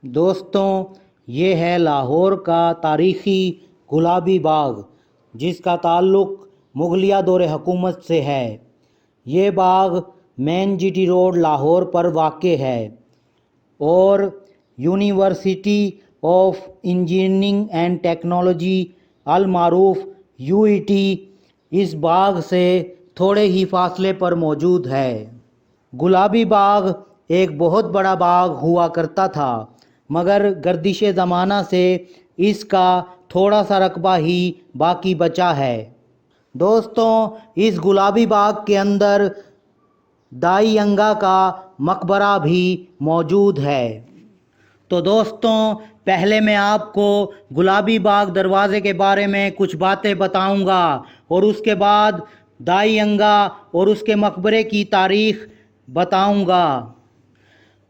دوستوں، یہ ہے لاہور کا تاریخی گلابی باغ جس کا تعلق مغلیہ دور حکومت سے ہے۔ یہ باغ مین جی ٹی روڈ لاہور پر واقع ہے اور university of engineering and technology المعروف UET اس باغ سے تھوڑے ہی فاصلے پر موجود ہے۔ گلابی باغ ایک بہت بڑا باغ ہوا کرتا تھا، مگر گردش زمانہ سے اس کا تھوڑا سا رقبہ ہی باقی بچا ہے۔ دوستوں، اس گلابی باغ کے اندر دائی انگا کا مقبرہ بھی موجود ہے۔ تو دوستوں، پہلے میں آپ کو گلابی باغ دروازے کے بارے میں کچھ باتیں بتاؤں گا اور اس کے بعد دائی انگا اور اس کے مقبرے کی تاریخ بتاؤں گا۔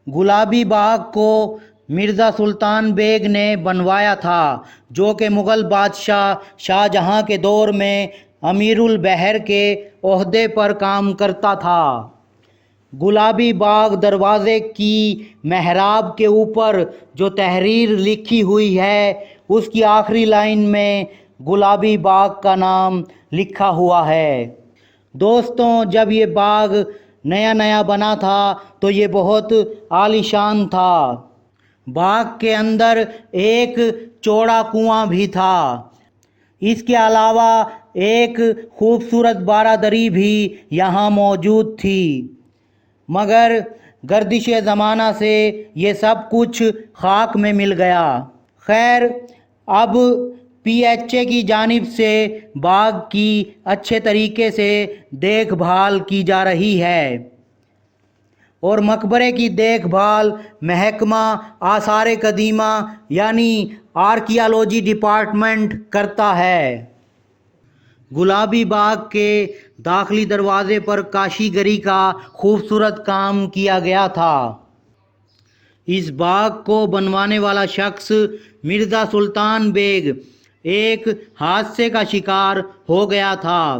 گلابی باغ کو مرزا سلطان بیگ نے بنوایا تھا، جو کہ مغل بادشاہ شاہ جہاں کے دور میں امیر البحر کے عہدے پر کام کرتا تھا۔ گلابی باغ دروازے کی محراب کے اوپر جو تحریر لکھی ہوئی ہے، اس کی آخری لائن میں گلابی باغ کا نام لکھا ہوا ہے۔ دوستوں، جب یہ باغ نیا بنا تھا تو یہ بہت عالیشان تھا۔ باغ کے اندر ایک چوڑا کنواں بھی تھا۔ اس کے علاوہ ایک خوبصورت بارہ بھی یہاں موجود تھی، مگر گردش زمانہ سے یہ سب کچھ خاک میں مل گیا۔ خیر، اب PHA کی جانب سے باغ کی اچھے طریقے سے دیکھ بھال کی جا رہی ہے اور مقبرے کی دیکھ بھال محکمہ آثار قدیمہ یعنی آرکیالوجی ڈپارٹمنٹ کرتا ہے۔ گلابی باغ کے داخلی دروازے پر کاشی گری کا خوبصورت کام کیا گیا تھا۔ اس باغ کو بنوانے والا شخص مرزا سلطان بیگ ایک حادثے کا شکار ہو گیا تھا۔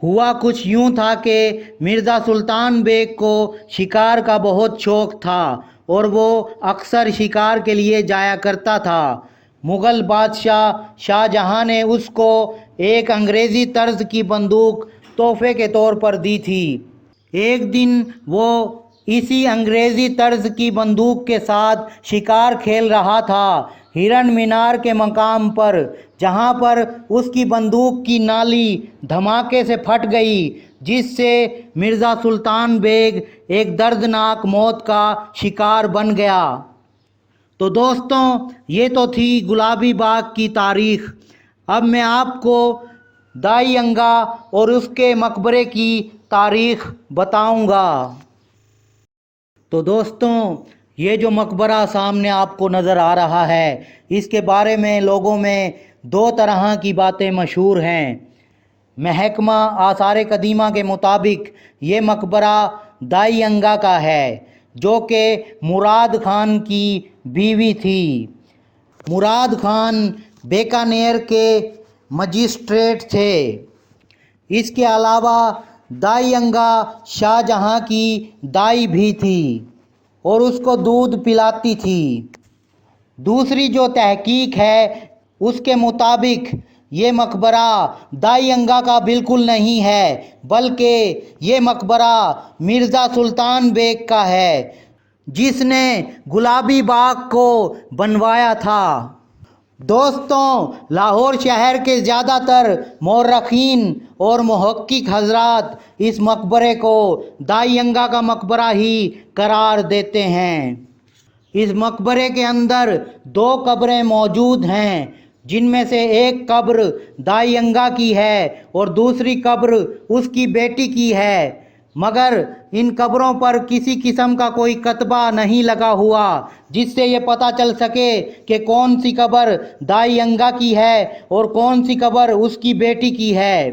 ہوا کچھ یوں تھا کہ مرزا سلطان بیگ کو شکار کا بہت شوق تھا اور وہ اکثر شکار کے لیے جایا کرتا تھا۔ مغل بادشاہ شاہ جہاں نے اس کو ایک انگریزی طرز کی بندوق تحفے کے طور پر دی تھی۔ ایک دن وہ اسی انگریزی طرز کی بندوق کے ساتھ شکار کھیل رہا تھا ہرن مینار کے مقام پر، جہاں پر اس کی بندوق کی نالی دھماکے سے پھٹ گئی، جس سے مرزا سلطان بیگ ایک دردناک موت کا شکار بن گیا۔ تو دوستوں، یہ تو تھی گلابی باغ کی تاریخ۔ اب میں آپ کو دائی انگا اور اس کے مقبرے کی تاریخ بتاؤں گا۔ تو دوستوں، یہ جو مقبرہ سامنے آپ کو نظر آ رہا ہے، اس کے بارے میں لوگوں میں دو طرح کی باتیں مشہور ہیں۔ محکمہ آثار قدیمہ کے مطابق یہ مقبرہ دائی انگا کا ہے، جو کہ مراد خان کی بیوی تھی۔ مراد خان بیکانیر کے مجسٹریٹ تھے۔ اس کے علاوہ دائی انگا شاہ جہاں کی دائی بھی تھی اور اس کو دودھ پلاتی تھی۔ دوسری جو تحقیق ہے، اس کے مطابق یہ مقبرہ دائی انگا کا بالکل نہیں ہے، بلکہ یہ مقبرہ مرزا سلطان بیگ کا ہے، جس نے گلابی باغ کو بنوایا تھا۔ دوستوں، لاہور شہر کے زیادہ تر مورخین اور محقق حضرات اس مقبرے کو دائی انگا کا مقبرہ ہی قرار دیتے ہیں۔ اس مقبرے کے اندر دو قبریں موجود ہیں، جن میں سے ایک قبر دائی انگا کی ہے اور دوسری قبر اس کی بیٹی کی ہے، مگر ان قبروں پر کسی قسم کا کوئی کتبہ نہیں لگا ہوا جس سے یہ پتہ چل سکے کہ کون سی قبر دائی انگا کی ہے اور کون سی قبر اس کی بیٹی کی ہے۔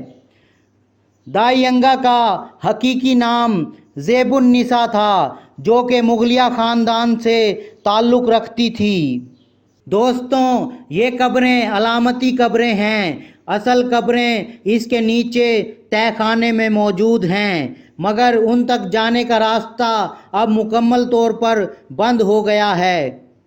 دائی انگا کا حقیقی نام زیب النساء تھا، جو کہ مغلیہ خاندان سے تعلق رکھتی تھی۔ دوستوں، یہ قبریں علامتی قبریں ہیں۔ اصل قبریں اس کے نیچے تہہ خانے میں موجود ہیں، مگر ان تک جانے کا راستہ اب مکمل طور پر بند ہو گیا ہے۔